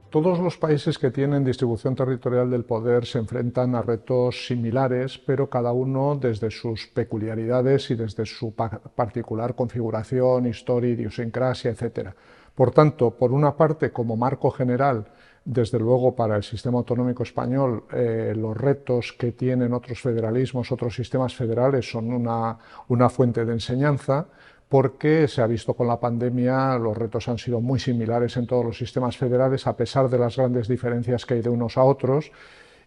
Todos los países que tienen distribución territorial del poder se enfrentan a retos similares, pero cada uno desde sus peculiaridades y desde su particular configuración, historia, idiosincrasia, etc. Por tanto, por una parte, como marco general, desde luego para el sistema autonómico español, los retos que tienen otros federalismos, otros sistemas federales son una fuente de enseñanza, porque se ha visto con la pandemia, los retos han sido muy similares en todos los sistemas federales, a pesar de las grandes diferencias que hay de unos a otros,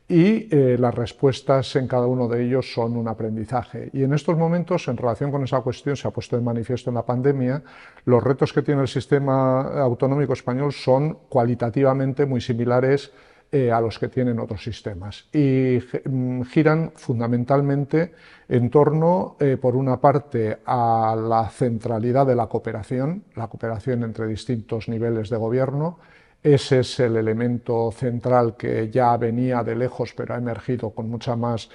y las respuestas en cada uno de ellos son un aprendizaje. Y en estos momentos, en relación con esa cuestión, se ha puesto de manifiesto en la pandemia, los retos que tiene el sistema autonómico español son cualitativamente muy similares a los que tienen otros sistemas y giran fundamentalmente en torno, por una parte, a la centralidad de la cooperación entre distintos niveles de gobierno. Ese es el elemento central que ya venía de lejos, pero ha emergido con mucha más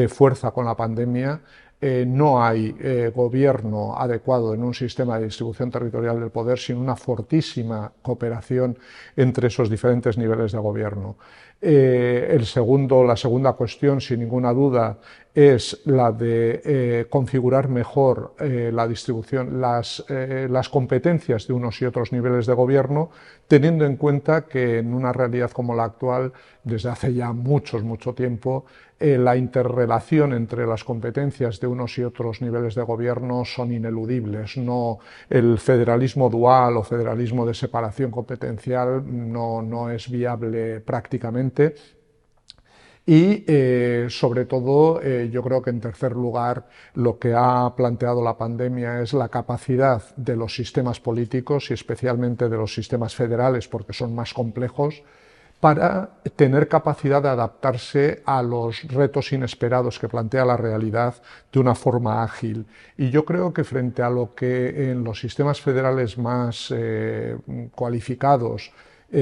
fuerza con la pandemia. No hay gobierno adecuado en un sistema de distribución territorial del poder sin una fortísima cooperación entre esos diferentes niveles de gobierno. La segunda cuestión, sin ninguna duda, es la de configurar mejor la distribución, las competencias de unos y otros niveles de gobierno, teniendo en cuenta que en una realidad como la actual, desde hace ya mucho tiempo, la interrelación entre las competencias de unos y otros niveles de gobierno son ineludibles. No, el federalismo dual o federalismo de separación competencial no es viable prácticamente. Y sobre todo, yo creo que en tercer lugar, lo que ha planteado la pandemia es la capacidad de los sistemas políticos y especialmente de los sistemas federales, porque son más complejos, para tener capacidad de adaptarse a los retos inesperados que plantea la realidad de una forma ágil. Y yo creo que frente a lo que en los sistemas federales más cualificados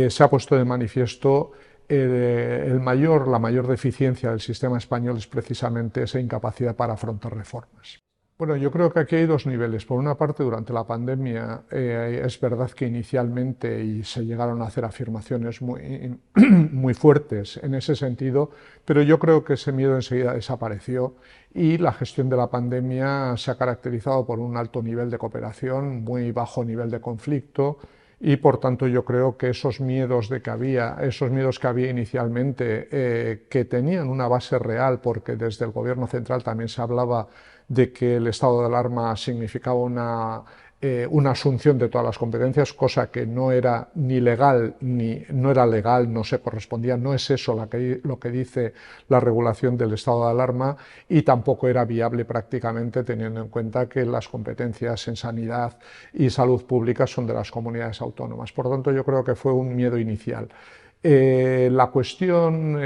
se ha puesto de manifiesto, la mayor deficiencia del sistema español es precisamente esa incapacidad para afrontar reformas. Bueno, yo creo que aquí hay dos niveles. Por una parte, durante la pandemia es verdad que inicialmente y se llegaron a hacer afirmaciones muy fuertes en ese sentido, pero yo creo que ese miedo enseguida desapareció y la gestión de la pandemia se ha caracterizado por un alto nivel de cooperación, muy bajo nivel de conflicto, y por tanto yo creo que esos miedos que había inicialmente, que tenían una base real, porque desde el gobierno central también se hablaba de que el estado de alarma significaba una asunción de todas las competencias, cosa que no era ni legal, no se correspondía, no es eso lo que dice la regulación del estado de alarma, y tampoco era viable prácticamente, teniendo en cuenta que las competencias en sanidad y salud pública son de las comunidades autónomas. Por tanto, yo creo que fue un miedo inicial. En la cuestión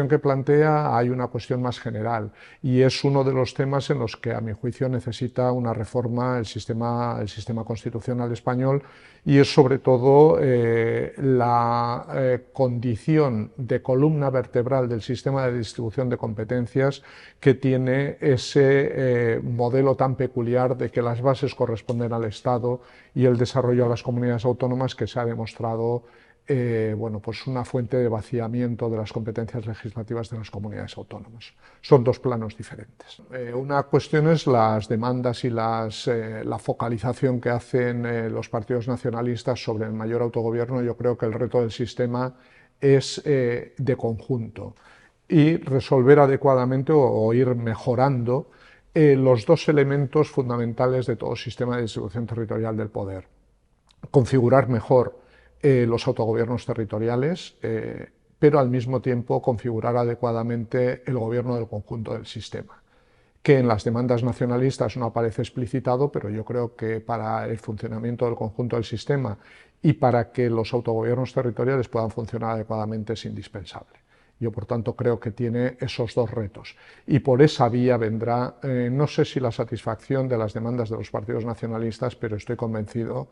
que plantea hay una cuestión más general y es uno de los temas en los que, a mi juicio, necesita una reforma el sistema constitucional español, y es sobre todo la condición de columna vertebral del sistema de distribución de competencias, que tiene ese modelo tan peculiar de que las bases corresponden al Estado y el desarrollo a las comunidades autónomas, que se ha demostrado pues una fuente de vaciamiento de las competencias legislativas de las comunidades autónomas. Son dos planos diferentes. Una cuestión es las demandas y la focalización que hacen los partidos nacionalistas sobre el mayor autogobierno. Yo creo que el reto del sistema es de conjunto y resolver adecuadamente o ir mejorando los dos elementos fundamentales de todo sistema de distribución territorial del poder. Configurar mejor los autogobiernos territoriales, pero al mismo tiempo configurar adecuadamente el gobierno del conjunto del sistema, que en las demandas nacionalistas no aparece explicitado, pero yo creo que para el funcionamiento del conjunto del sistema y para que los autogobiernos territoriales puedan funcionar adecuadamente es indispensable. Yo, por tanto, creo que tiene esos dos retos. Y por esa vía vendrá, no sé si la satisfacción de las demandas de los partidos nacionalistas, pero estoy convencido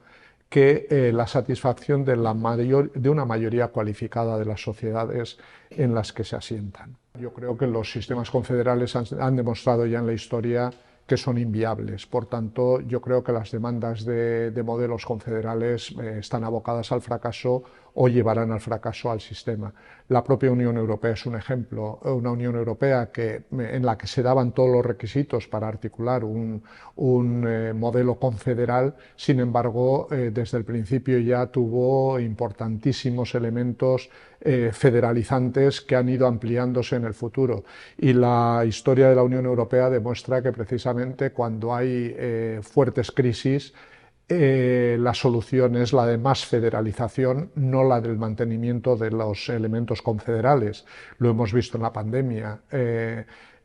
que la satisfacción de una mayoría cualificada de las sociedades en las que se asientan. Yo creo que los sistemas confederales han demostrado ya en la historia que son inviables. Por tanto, yo creo que las demandas de modelos confederales están abocadas al fracaso o llevarán al fracaso al sistema. La propia Unión Europea es un ejemplo, una Unión Europea en la que se daban todos los requisitos para articular un modelo confederal. Sin embargo, desde el principio ya tuvo importantísimos elementos federalizantes que han ido ampliándose en el futuro, y la historia de la Unión Europea demuestra que precisamente cuando hay fuertes crisis, la solución es la de más federalización, no la del mantenimiento de los elementos confederales. Lo hemos visto en la pandemia.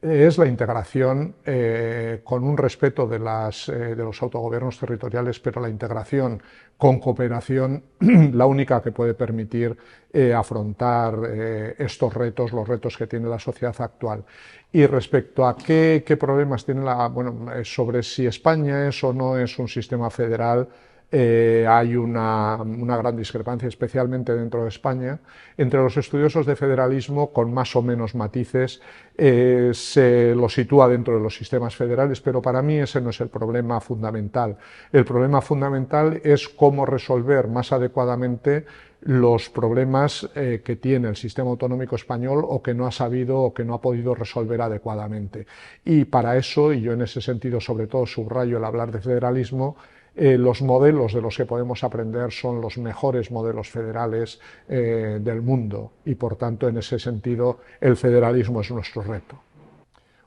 Es la integración con un respeto de los autogobiernos territoriales, pero la integración con cooperación la única que puede permitir afrontar estos retos, los retos que tiene la sociedad actual. Y respecto a qué problemas tiene sobre si España es o no es un sistema federal, hay una gran discrepancia, especialmente dentro de España. Entre los estudiosos de federalismo, con más o menos matices, se lo sitúa dentro de los sistemas federales, pero para mí ese no es el problema fundamental. El problema fundamental es cómo resolver más adecuadamente los problemas que tiene el sistema autonómico español, o que no ha sabido o que no ha podido resolver adecuadamente. Y para eso, y yo en ese sentido sobre todo subrayo el hablar de federalismo, los modelos de los que podemos aprender son los mejores modelos federales del mundo, y por tanto en ese sentido el federalismo es nuestro reto.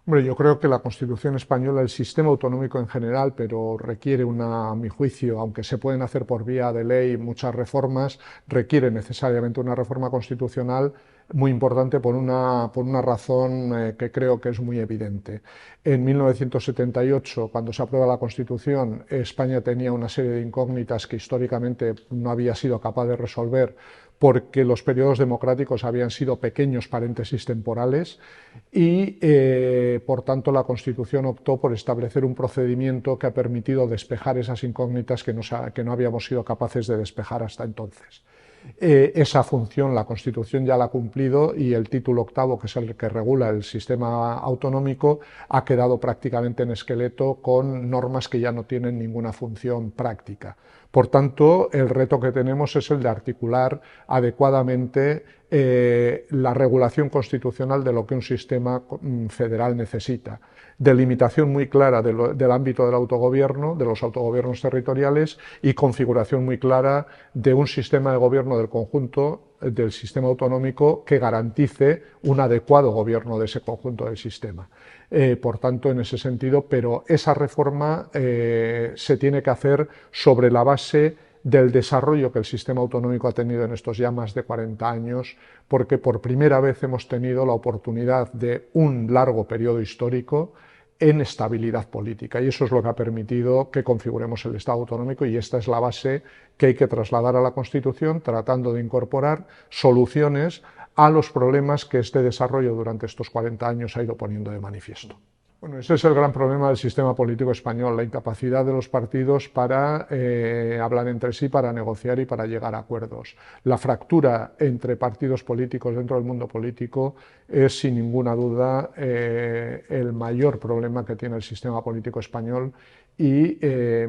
Hombre, yo creo que la Constitución española, el sistema autonómico en general, pero requiere a mi juicio, aunque se pueden hacer por vía de ley muchas reformas, requiere necesariamente una reforma constitucional muy importante por una razón que creo que es muy evidente. En 1978, cuando se aprueba la Constitución, España tenía una serie de incógnitas que históricamente no había sido capaz de resolver, porque los periodos democráticos habían sido pequeños paréntesis temporales, y por tanto la Constitución optó por establecer un procedimiento que ha permitido despejar esas incógnitas que no habíamos sido capaces de despejar hasta entonces. Esa función la Constitución ya la ha cumplido, y el título octavo, que es el que regula el sistema autonómico, ha quedado prácticamente en esqueleto, con normas que ya no tienen ninguna función práctica. Por tanto, el reto que tenemos es el de articular adecuadamente la regulación constitucional de lo que un sistema federal necesita. Delimitación muy clara del ámbito del autogobierno, de los autogobiernos territoriales, y configuración muy clara de un sistema de gobierno del conjunto del sistema autonómico que garantice un adecuado gobierno de ese conjunto del sistema. Por tanto, en ese sentido, pero esa reforma se tiene que hacer sobre la base del desarrollo que el sistema autonómico ha tenido en estos ya más de 40 años, porque por primera vez hemos tenido la oportunidad de un largo periodo histórico en estabilidad política, y eso es lo que ha permitido que configuremos el Estado autonómico, y esta es la base que hay que trasladar a la Constitución, tratando de incorporar soluciones a los problemas que este desarrollo durante estos 40 años ha ido poniendo de manifiesto. Bueno, ese es el gran problema del sistema político español, la incapacidad de los partidos para hablar entre sí, para negociar y para llegar a acuerdos. La fractura entre partidos políticos dentro del mundo político es, sin ninguna duda, el mayor problema que tiene el sistema político español, y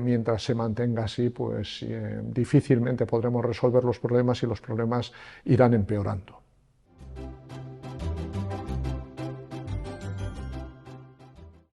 mientras se mantenga así, pues difícilmente podremos resolver los problemas, y los problemas irán empeorando.